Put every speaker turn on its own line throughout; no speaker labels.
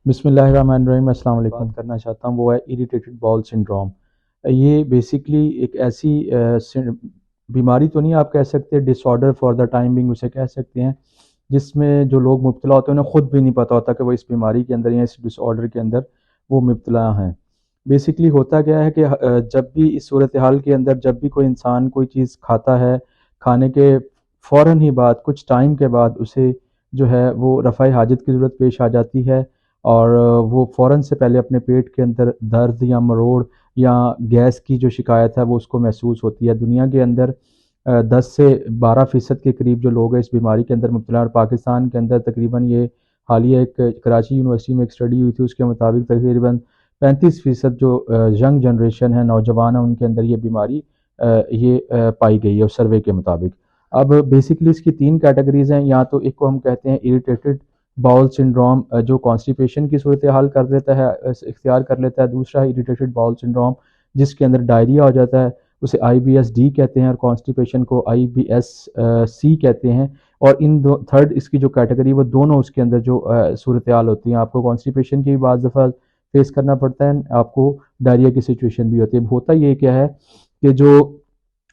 बिस्मिल्लाहिर्रहमानिर्रहीम। अस्सलाम वालेकुम। बात करना चाहता हूँ वो है इरिटेटेड बाउल सिंड्रोम। ये बेसिकली एक ऐसी बीमारी तो नहीं, आप कह सकते disorder for the time being उसे कह सकते हैं, जिसमें जो लोग मुब्तला होते हैं उन्हें खुद भी नहीं पता होता कि वो इस बीमारी के अंदर या इस डिसऑर्डर के अंदर वो मुब्तला हैं। बेसिकली होता क्या है कि जब भी इस सूरत हाल के अंदर जब भी कोई इंसान कोई चीज़ खाता है, खाने के फ़ौरन ही बाद कुछ टाइम के बाद उसे जो है वो रफ़ाए हाजत की ज़रूरत पेश आ जाती है, और वो फ़ौरन से पहले अपने पेट के अंदर दर्द या मरोड़ या गैस की जो शिकायत है वो उसको महसूस होती है। दुनिया के अंदर 10 से 12% के करीब जो लोग हैं इस बीमारी के अंदर मुब्तला, और पाकिस्तान के अंदर तकरीबन ये हालिया एक कराची यूनिवर्सिटी में एक स्टडी हुई थी, उसके मुताबिक तकरीबन 35% जो यंग जनरेशन है, नौजवान है, उनके अंदर ये बीमारी पाई गई है उस सर्वे के मुताबिक। अब बेसिकली इसकी 3 कैटेगरीज़ हैं। या तो एक को हम कहते हैं इरिटेटेड बाउल सिंड्रोम, जो कॉन्स्टिपेशन की सूरत हाल कर देता है, इख्तियार कर लेता है। दूसरा है इरिटेटेड बाउल सिंड्रोम जिसके अंदर डायरिया हो जाता है, उसे IBS-D कहते हैं, और कॉन्स्टिपेशन को IBS-C कहते हैं। और इन दो थर्ड इसकी जो कैटेगरी वो दोनों उसके अंदर जो सूरत हाल होती हैं, आपको कॉन्स्टिपेशन की भी बाज़ दफ़ा फेस करना पड़ता है, आपको डायरिया की सिचुएशन भी होती है। होता ये क्या है कि जो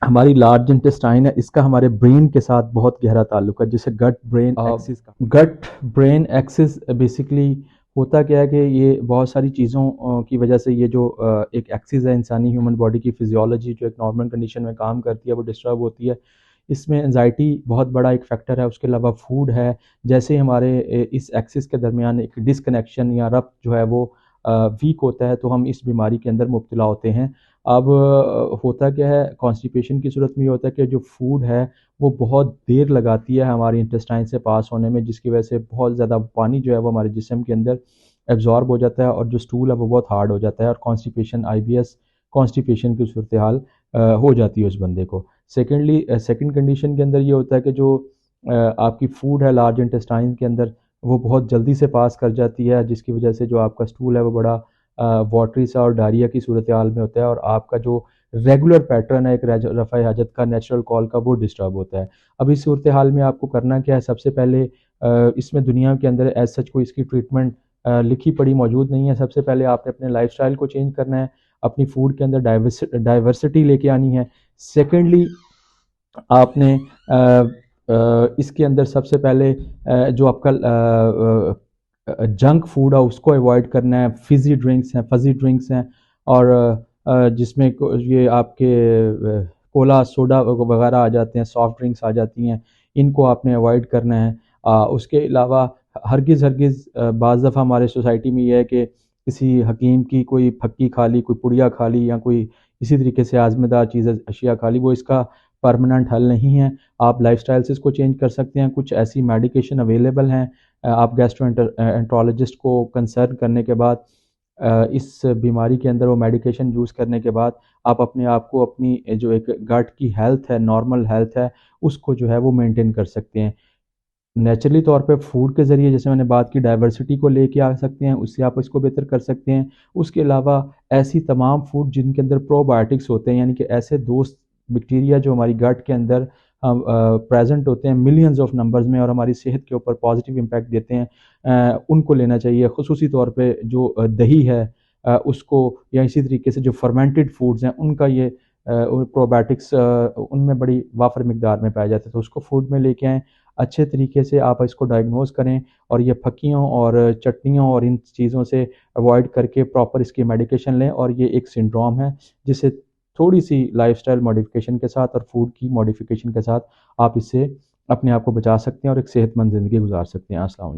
हमारी लार्ज इंटेस्टाइन है इसका हमारे ब्रेन के साथ बहुत गहरा ताल्लुक है, जिसे गट ब्रेन एक्सिस का गट ब्रेन एक्सिस बेसिकली होता क्या है कि ये बहुत सारी चीज़ों की वजह से ये जो एक एक्सिस है इंसानी ह्यूमन बॉडी की फिजियोलॉजी जो एक नॉर्मल कंडीशन में काम करती है वो डिस्टर्ब होती है। इसमें एंजाइटी बहुत बड़ा एक फैक्टर है, उसके अलावा फूड है। जैसे ही हमारे इस एक्सिस के दरमियान एक डिसकनेक्शन या रब्त जो है वो वीक होता है तो हम इस बीमारी के अंदर मुब्तला होते हैं। अब होता क्या है कॉन्स्टिपेशन की सूरत में ये होता है कि जो फूड है वो बहुत देर लगाती है हमारी इंटेस्टाइन से पास होने में, जिसकी वजह से बहुत ज़्यादा पानी जो है वो हमारे जिस्म के अंदर एब्जॉर्ब हो जाता है, और जो स्टूल है वो बहुत हार्ड हो जाता है, और कॉन्स्टिपेशन IBS कॉन्स्टिपेशन की सूरत हाल हो जाती है उस बंदे को। सेकेंडली सेकेंड कंडीशन के अंदर ये होता है कि जो आपकी फूड है लार्ज इंटेस्टाइन के अंदर वो बहुत जल्दी से पास कर जाती है, जिसकी वजह से जो आपका स्टूल है वो बड़ा वाटरी सा और डायरिया की सूरत हाल में होता है, और आपका जो रेगुलर पैटर्न है एक रफ़ा हाजत का नेचुरल कॉल का वो डिस्टर्ब होता है। अब इस सूरत हाल में आपको करना क्या है, सबसे पहले इसमें दुनिया के अंदर एज सच कोई इसकी ट्रीटमेंट लिखी पड़ी मौजूद नहीं है। सबसे पहले आपने अपने लाइफस्टाइल को चेंज करना है, अपनी फूड के अंदर डाइवर्सिटी लेके आनी है। सेकेंडली आपने इसके अंदर सबसे पहले जो आपका जंक फूड है उसको अवॉइड करना है। फज़ी ड्रिंक्स हैं, और जिसमें ये आपके कोला सोडा वगैरह आ जाते हैं, सॉफ्ट ड्रिंक्स आ जाती हैं, इनको आपने अवॉइड करना है। उसके अलावा हरगिज़ बाज़ दफ़ा हमारे सोसाइटी में ये है कि किसी हकीम की कोई फक्की खा ली, कोई पुड़िया खा ली, या कोई इसी तरीके से आज़मेदार चीज़ अशिया खा ली, वो इसका परमानेंट हल नहीं है। आप लाइफ़स्टाइल से इसको चेंज कर सकते हैं। कुछ ऐसी मेडिकेशन अवेलेबल हैं, आप गैस्ट्रोएंटरोलॉजिस्ट को कंसल्ट करने के बाद इस बीमारी के अंदर वो मेडिकेशन यूज़ करने के बाद आप अपने आप को अपनी जो एक गट की हेल्थ है, नॉर्मल हेल्थ है, उसको जो है वो मेंटेन कर सकते हैं। नेचुरली तौर पे फूड के ज़रिए जैसे मैंने बात की डाइवर्सिटी को लेके आ सकते हैं, उससे आप इसको बेहतर कर सकते हैं। उसके अलावा ऐसी तमाम फूड जिनके अंदर प्रोबायोटिक्स होते हैं, यानी कि ऐसे दोस्त बैक्टीरिया जो हमारी गट के अंदर प्रेजेंट होते हैं मिलियंस ऑफ नंबर्स में और हमारी सेहत के ऊपर पॉजिटिव इम्पैक्ट देते हैं, उनको लेना चाहिए। ख़ुसूसी तौर पे जो दही है उसको, या इसी तरीके से जो फर्मेंटेड फूड्स हैं उनका ये प्रोबायोटिक्स उनमें बड़ी वाफर मिकदार में पाया जाता है, तो उसको फूड में लेके आएँ। अच्छे तरीके से आप इसको डायग्नोज़ करें, और ये फक्कियों और चटनियों और इन चीज़ों से अवॉइड करके प्रॉपर इसकी मेडिकेशन लें। और ये एक सिंड्रोम है जिसे थोड़ी-सी लाइफ़स्टाइल मॉडिफ़िकेशन के साथ और फूड की मॉडिफ़िकेशन के साथ आप इससे अपने आप को बचा सकते हैं और एक सेहतमंद ज़िंदगी गुज़ार सकते हैं। अस्सलाम वालेकुम।